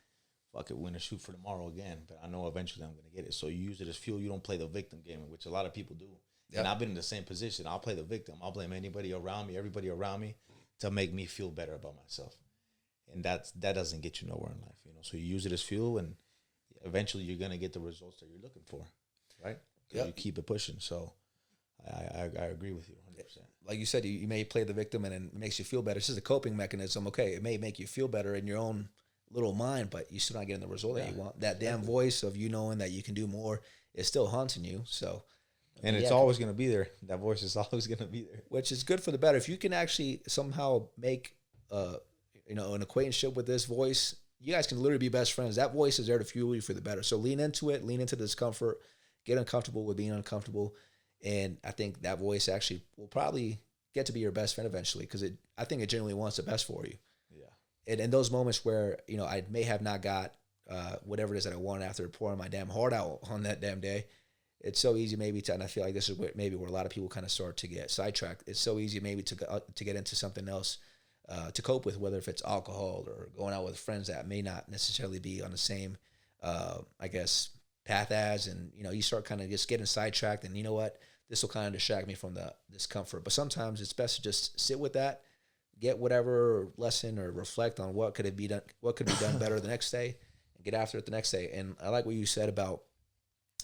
fuck it, we're going to shoot for tomorrow again. But I know eventually I'm going to get it. So you use it as fuel. You don't play the victim game, which a lot of people do. Yep. And I've been in the same position. I'll play the victim. I'll blame anybody around me, everybody around me, to make me feel better about myself. And that doesn't get you nowhere in life, So you use it as fuel, and eventually you're going to get the results that you're looking for, right? Yep. You keep it pushing. So I agree with you 100%. Like you said, you may play the victim and it makes you feel better. It's just a coping mechanism. Okay, it may make you feel better in your own little mind, but you're still not getting the result that you want. That damn voice of you knowing that you can do more is still haunting you. So, and it's always going to be there. That voice is always going to be there. Which is good for the better. If you can actually somehow make an acquaintanceship with this voice, you guys can literally be best friends. That voice is there to fuel you for the better. So lean into it, lean into the discomfort, get uncomfortable with being uncomfortable. And I think that voice actually will probably get to be your best friend eventually, because I think it genuinely wants the best for you. Yeah. And in those moments where, I may have not got whatever it is that I wanted after pouring my damn heart out on that damn day, it's so easy maybe to, and I feel like this is where a lot of people kind of start to get sidetracked. It's so easy maybe to get into something else to cope with, whether if it's alcohol or going out with friends that may not necessarily be on the same, path as, and, you start kind of just getting sidetracked, and you know what? This will kind of distract me from the discomfort. But sometimes it's best to just sit with that, get whatever lesson or reflect on what could be done better the next day, and get after it the next day. And I like what you said about,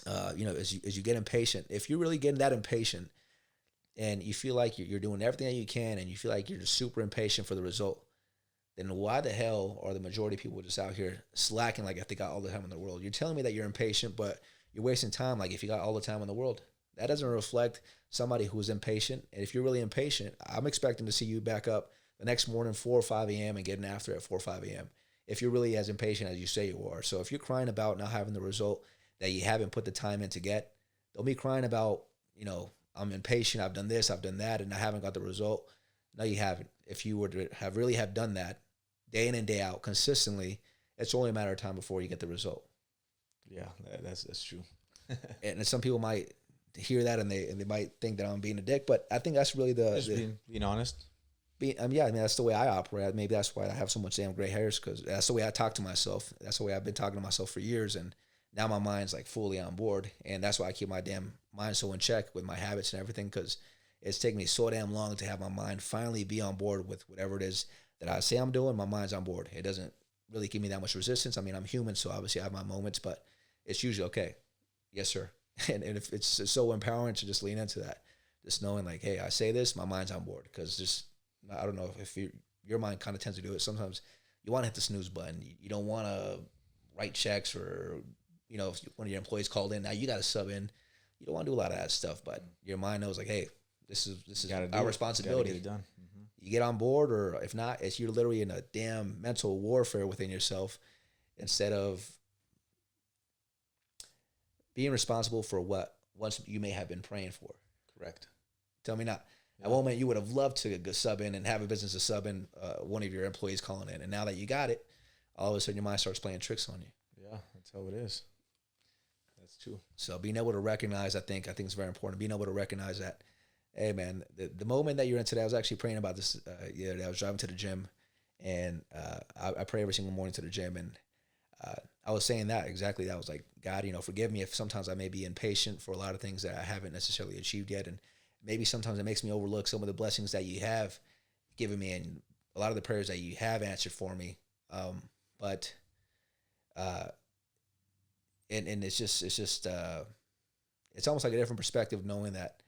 as you get impatient, if you're really getting that impatient and you feel like you're doing everything that you can and you feel like you're just super impatient for the result, then why the hell are the majority of people just out here slacking like if they got all the time in the world? You're telling me that you're impatient, but you're wasting time like if you got all the time in the world. That doesn't reflect somebody who's impatient. And if you're really impatient, I'm expecting to see you back up the next morning, 4 or 5 a.m. and getting after it at 4 or 5 a.m. if you're really as impatient as you say you are. So if you're crying about not having the result that you haven't put the time in to get, don't be crying about, I'm impatient, I've done this, I've done that, and I haven't got the result. No, you haven't. If you were to have done that day in and day out consistently, it's only a matter of time before you get the result. Yeah, that's true. And some people might hear that and they might think that I'm being a dick, but I think that's really being honest. That's the way I operate. Maybe that's why I have so much damn gray hairs, because that's the way I talk to myself. That's the way I've been talking to myself for years, and now my mind's like fully on board, and that's why I keep my damn mind so in check with my habits and everything, because it's taken me so damn long to have my mind finally be on board with whatever it is that I say I'm doing. My mind's on board. It doesn't really give me that much resistance. I mean, I'm human, so obviously I have my moments, but it's usually okay. Yes, sir. And if it's so empowering to just lean into that, just knowing like, hey, I say this, my mind's on board, because just, I don't know if your mind kind of tends to do it. Sometimes you want to hit the snooze button. You don't want to write checks, or, if one of your employees called in, now you got to sub in. You don't want to do a lot of that stuff, but your mind knows like, hey, this is our responsibility. Get it done. Mm-hmm. You get on board, or if not, you're literally in a damn mental warfare within yourself, instead of being responsible for what once you may have been praying for. Correct. Tell me not. At one moment, you would have loved to go sub in and have a business to sub in one of your employees calling in. And now that you got it, all of a sudden your mind starts playing tricks on you. Yeah, that's how it is. That's true. So being able to recognize, I think it's very important. Being able to recognize that, hey, man, the moment that you're in today, I was actually praying about this the other day. I was driving to the gym, and I pray every single morning to the gym. And I was saying that exactly. I was like, God, forgive me if sometimes I may be impatient for a lot of things that I haven't necessarily achieved yet. And maybe sometimes it makes me overlook some of the blessings that you have given me and a lot of the prayers that you have answered for me. but uh, and it's almost like a different perspective knowing that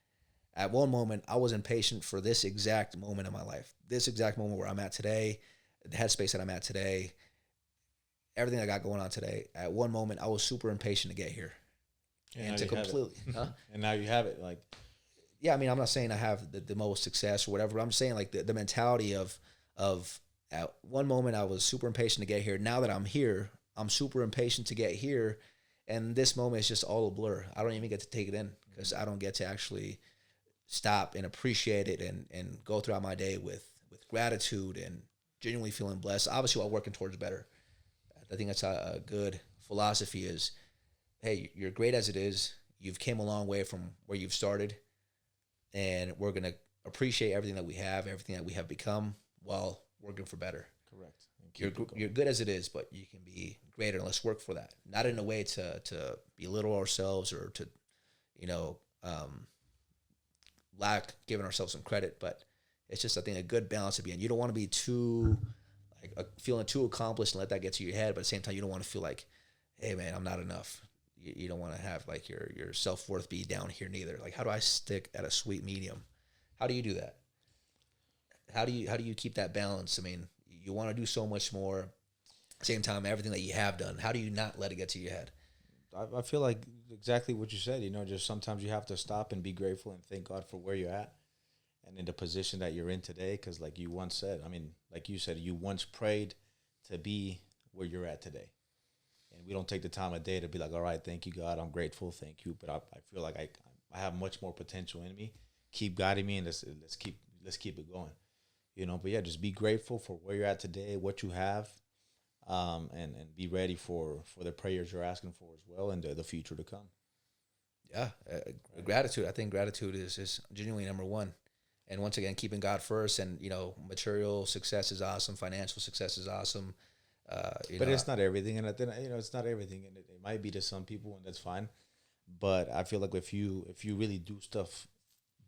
at one moment I was impatient for this exact moment in my life, this exact moment where I'm at today, the headspace that I'm at today, everything I got going on today. At one moment, I was super impatient to get here, and to completely, and now you have it. Like, yeah, I mean, I'm not saying I have the most success or whatever. But I'm saying like the mentality of at one moment I was super impatient to get here. Now that I'm here, I'm super impatient to get here, and this moment is just all a blur. I don't even get to take it in because I don't get to actually stop and appreciate it and go throughout my day with gratitude and genuinely feeling blessed. Obviously, while working towards better. I think that's a good philosophy is, hey, you're great as it is. You've came a long way from where you've started, and we're going to appreciate everything that we have, everything that we have become while working for better. Correct. You're good as it is, but you can be greater, and let's work for that. Not in a way to belittle ourselves or to, you know, lack giving ourselves some credit, but it's just, I think, a good balance to be in. You don't want to be too feeling too accomplished and let that get to your head, but at the same time, you don't want to feel like, hey man, I'm not enough. You don't want to have like your self-worth be down here neither. Like, how do I stick at a sweet medium? How do you do that? How do you keep that balance? I mean, you want to do so much more. At the same time, everything that you have done, how do you not let it get to your head? I feel like exactly what you said. Just sometimes you have to stop and be grateful and thank God for where you're at and in the position that you're in today. Because like you once said, I mean, like you said, you once prayed to be where you're at today. And we don't take the time of day to be like, all right, thank you, God. I'm grateful. Thank you. But I feel like I have much more potential in me. Keep guiding me, and let's keep it going. But yeah, just be grateful for where you're at today, what you have, and be ready for the prayers you're asking for as well, and the future to come. Yeah, gratitude. I think gratitude is genuinely number one. And once again, keeping God first, and material success is awesome, financial success is awesome. But it's not everything, and it's not everything, and it might be to some people, and that's fine. But I feel like if you really do stuff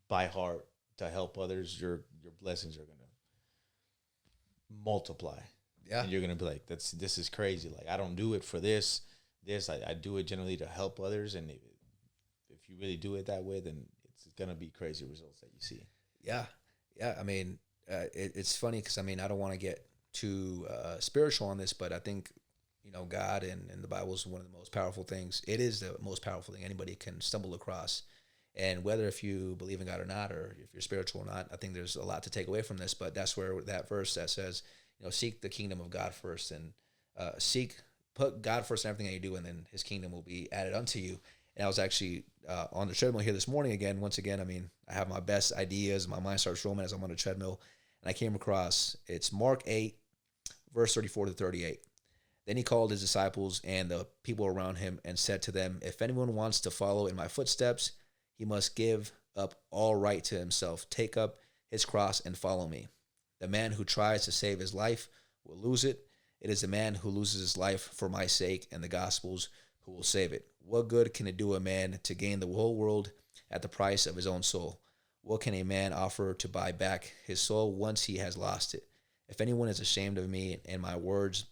by heart to help others, your blessings are gonna multiply. Yeah, and you're gonna be like, this is crazy. Like, I don't do it for this. I do it generally to help others, and if you really do it that way, then it's gonna be crazy results that you see. Yeah. I mean, it's funny because I don't want to get too spiritual on this, but I think God and the Bible is one of the most powerful things. It is the most powerful thing anybody can stumble across. And whether if you believe in God or not, or if you're spiritual or not, I think there's a lot to take away from this. But that's where that verse that says, seek the kingdom of God first, and put God first in everything that you do, and then His kingdom will be added unto you. And I was actually on the treadmill here this morning again. Once again, I have my best ideas. My mind starts roaming as I'm on the treadmill. And I came across, it's Mark 8, verse 34 to 38. Then He called His disciples and the people around Him and said to them, if anyone wants to follow in my footsteps, he must give up all right to himself, take up his cross, and follow me. The man who tries to save his life will lose it. It is the man who loses his life for my sake and the gospel's who will save it. What good can it do a man to gain the whole world at the price of his own soul? What can a man offer to buy back his soul once he has lost it? If anyone is ashamed of me and my words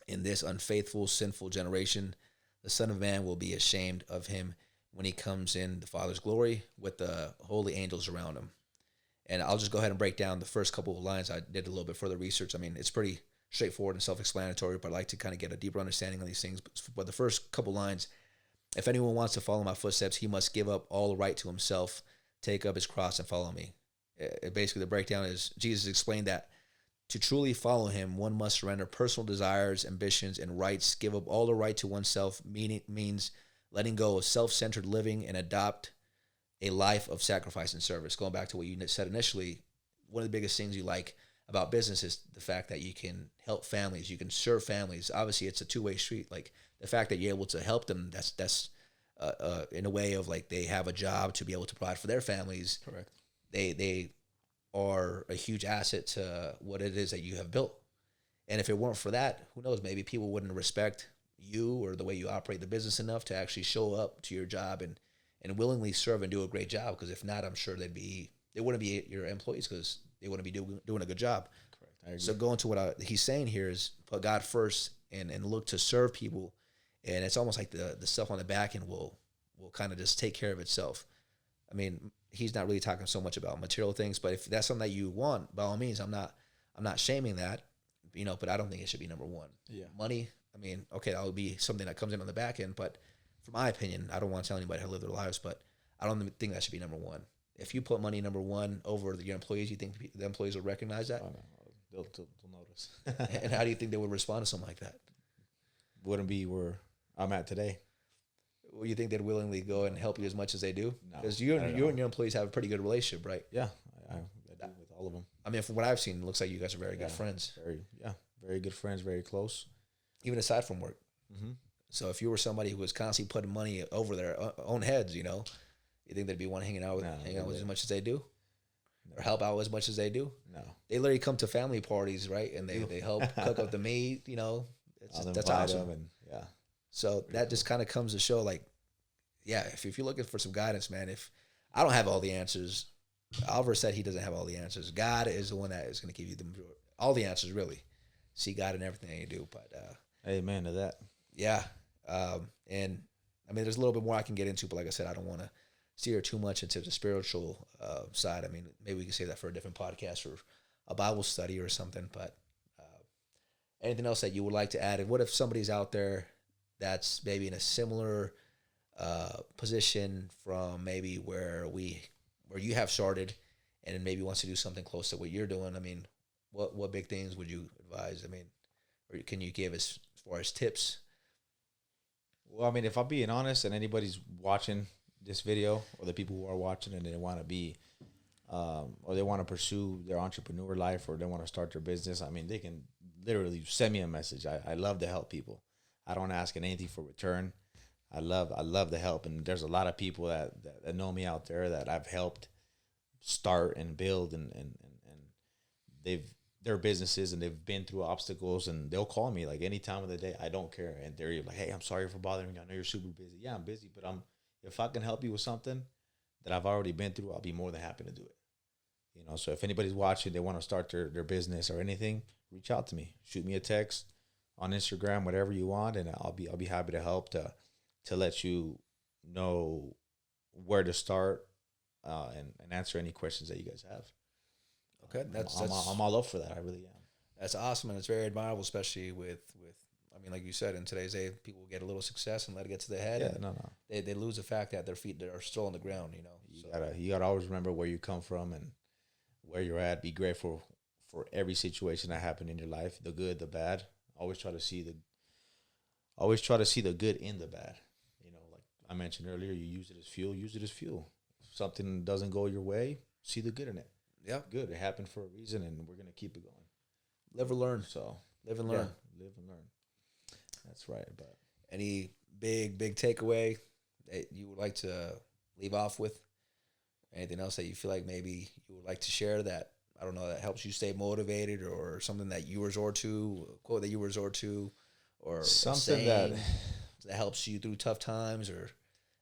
in this unfaithful, sinful generation, the Son of Man will be ashamed of him when He comes in the Father's glory with the holy angels around Him. And I'll just go ahead and break down the first couple of lines. I did a little bit further research. It's pretty straightforward and self-explanatory, but I like to kind of get a deeper understanding of these things. But the first couple lines, if anyone wants to follow my footsteps, he must give up all right to himself, take up his cross, and follow me. Basically, the breakdown is Jesus explained that to truly follow Him, one must surrender personal desires, ambitions, and rights, give up all the right to oneself, means letting go of self-centered living and adopt a life of sacrifice and service. Going back to what you said initially, one of the biggest things you like about business is the fact that you can help families, you can serve families. Obviously, it's a two-way street. Like, the fact that you're able to help them, that's in a way of like they have a job to be able to provide for their families. Correct. They are a huge asset to what it is that you have built. And if it weren't for that, who knows, maybe people wouldn't respect you or the way you operate the business enough to actually show up to your job and willingly serve and do a great job. Because if not, I'm sure they wouldn't be your employees because they wouldn't be doing a good job. Correct. So going to what he's saying here is put God first and look to serve people, and it's almost like the stuff on the back end will kind of just take care of itself. I mean, he's not really talking so much about material things, but if that's something that you want, by all means, I'm not shaming that, but I don't think it should be number one. Yeah. Money, I mean, okay, that would be something that comes in on the back end, but from my opinion, I don't want to tell anybody how to live their lives, but I don't think that should be number one. If you put money number one over your employees, you think the employees will recognize that? Oh, no. They'll notice. And how do you think they would respond to something like that? Wouldn't be where I'm at today. Well, you think they'd willingly go and help you as much as they do? No, because you and your employees have a pretty good relationship, right? Yeah, I do with all of them. I mean, from what I've seen, it looks like you guys are very good friends. Very good friends, very close. Even aside from work. Mm-hmm. So if you were somebody who was constantly putting money over their own heads, you think they'd be one hanging out with as much as they do? Or help out as much as they do? No. They literally come to family parties, right? And they help cook up the meat, that's awesome. So that just kind of comes to show, like, if you're looking for some guidance, man, if I don't have all the answers, Oliver said he doesn't have all the answers. God is the one that is going to give you all the answers, really. See God in everything that you do. But amen to that. Yeah. And I mean, there's a little bit more I can get into, but like I said, I don't want to steer too much into the spiritual side. I mean, maybe we can save that for a different podcast or a Bible study or something. But anything else that you would like to add? And what if somebody's out there that's maybe in a similar position from maybe where you have started, and then maybe wants to do something close to what you're doing? I mean, what big things would you advise? I mean, or can you give as far as tips? Well, I mean, if I'm being honest, and anybody's watching this video, or the people who are watching and they want to be, or they want to pursue their entrepreneur life, or they want to start their business, I mean, they can literally send me a message. I love to help people. I don't ask anything for return. I love to help, and there's a lot of people that know me out there that I've helped start and build, and their businesses, and they've been through obstacles, and they'll call me like any time of the day. I don't care, and they're like, "Hey, I'm sorry for bothering you. I know you're super busy." Yeah, I'm busy, but if I can help you with something that I've already been through, I'll be more than happy to do it. So if anybody's watching, they want to start their business or anything, reach out to me. Shoot me a text on Instagram, whatever you want, and I'll be happy to help to let you know where to start and answer any questions that you guys have. Okay, I'm all up for that. I really am. That's awesome, and it's very admirable, especially with I mean, like you said, in today's day, people get a little success and let it get to their head. Yeah, no. They lose the fact that their feet are still on the ground. You gotta always remember where you come from and where you're at. Be grateful for every situation that happened in your life, the good, the bad. Always try to see the good in the bad. Like I mentioned earlier, you use it as fuel. Use it as fuel. If something doesn't go your way, see the good in it. Yeah, good. It happened for a reason, and we're gonna keep it going. Live or learn. So live and learn. Yeah, live and learn. That's right. But any big takeaway that you would like to leave off with? Anything else that you feel like maybe you would like to share that, I don't know, that helps you stay motivated, or something that you resort to, a quote that you resort to, or something that helps you through tough times, or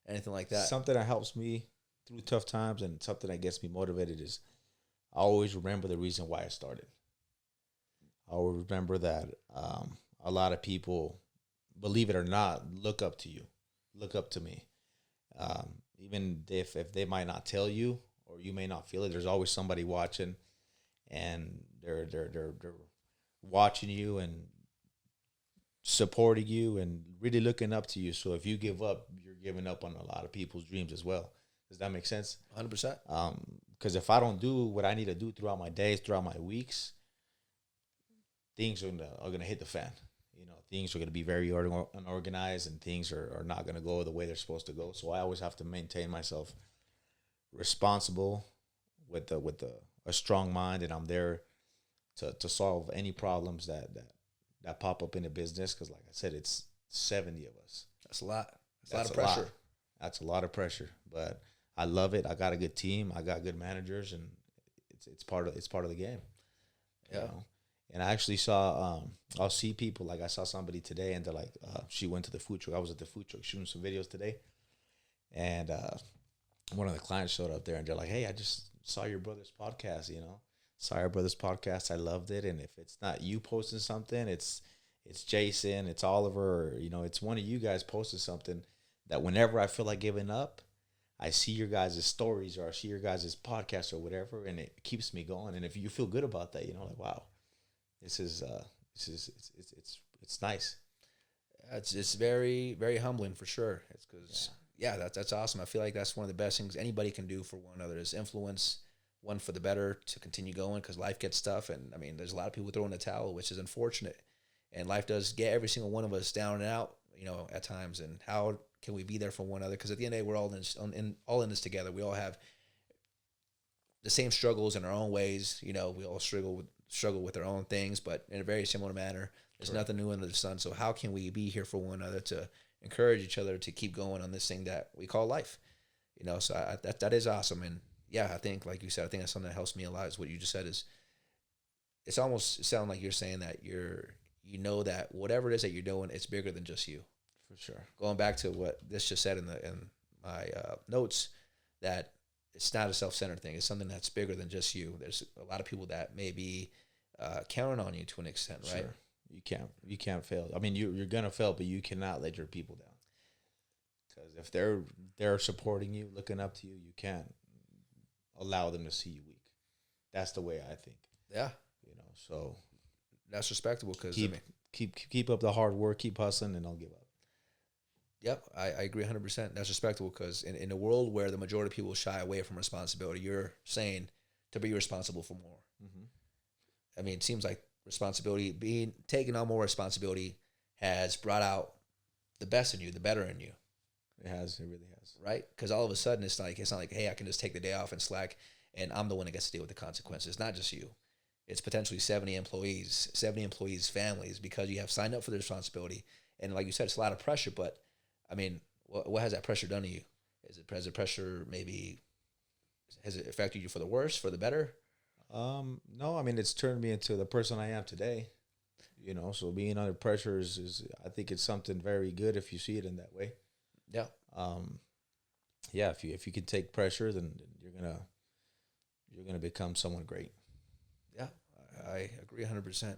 anything like that? Something that helps me through tough times and something that gets me motivated is I always remember the reason why I started. I always remember that a lot of people, believe it or not, look up to you, look up to me. Even if they might not tell you, or you may not feel it, there's always somebody watching, and they're watching you and supporting you and really looking up to you. So if you give up, you're giving up on a lot of people's dreams as well. Does that make sense? 100%. Because if I don't do what I need to do throughout my days, throughout my weeks, things are gonna hit the fan. Things are going to be very unorganized, and things are not going to go the way they're supposed to go. So I always have to maintain myself responsible with a strong mind, and I'm there to solve any problems that pop up in the business. Because like I said, it's 70 of us. That's a lot. That's a lot of pressure. That's a lot of pressure, but I love it. I got a good team. I got good managers, and it's part of the game. Yeah. And I actually saw, I'll see people, like I saw somebody today, and they're like, she went to the food truck. I was at the food truck shooting some videos today. And one of the clients showed up there, and they're like, "Hey, I just saw your brother's podcast, Sire Brothers podcast. I loved it. And if it's not you posting something, it's Jason, it's Oliver, or, it's one of you guys posting something that whenever I feel like giving up, I see your guys' stories or I see your guys' podcast or whatever, and it keeps me going. And if you feel good about that, like, wow, this is it's nice. It's very, very humbling for sure. It's because that's awesome. I feel like that's one of the best things anybody can do for one another is influence one for the better to continue going, because life gets tough, and I mean there's a lot of people throwing the towel, which is unfortunate, and life does get every single one of us down and out, at times. And how can we be there for one another? Because at the end of the day, we're all in this together. We all have the same struggles in our own ways. We all struggle with our own things, but in a very similar manner. There's nothing new under the sun. So how can we be here for one another to encourage each other to keep going on this thing that we call life? So that is awesome. And yeah, I think, like you said, I think that's something that helps me a lot. Is what you just said is, it's almost sound like you're saying that that whatever it is that you're doing, it's bigger than just you. For sure. Going back to what this just said in my notes, that it's not a self-centered thing. It's something that's bigger than just you. There's a lot of people that may be counting on you to an extent, right? Sure. You can't fail. I mean, you're gonna fail, but you cannot let your people down. Because if they're supporting you, looking up to you, you can't allow them to see you weak. That's the way I think. Yeah. So that's respectable, because keep up the hard work, keep hustling, and don't give up. Yep, I agree 100%. That's respectable, because in a world where the majority of people shy away from responsibility, you're saying to be responsible for more. Mm-hmm. I mean, it seems like taking on more responsibility has brought out the best in you, the better in you. It has. It really has. Right? Because all of a sudden, it's not like, hey, I can just take the day off and slack, and I'm the one that gets to deal with the consequences. It's not just you. It's potentially 70 employees' families, because you have signed up for the responsibility. And like you said, it's a lot of pressure, but I mean, what has that pressure done to you? Has the pressure has it affected you for the worse, for the better? No, I mean, it's turned me into the person I am today. So being under pressure is I think it's something very good if you see it in that way. Yeah. Yeah. If you can take pressure, then you're gonna become someone great. Yeah, I agree 100%.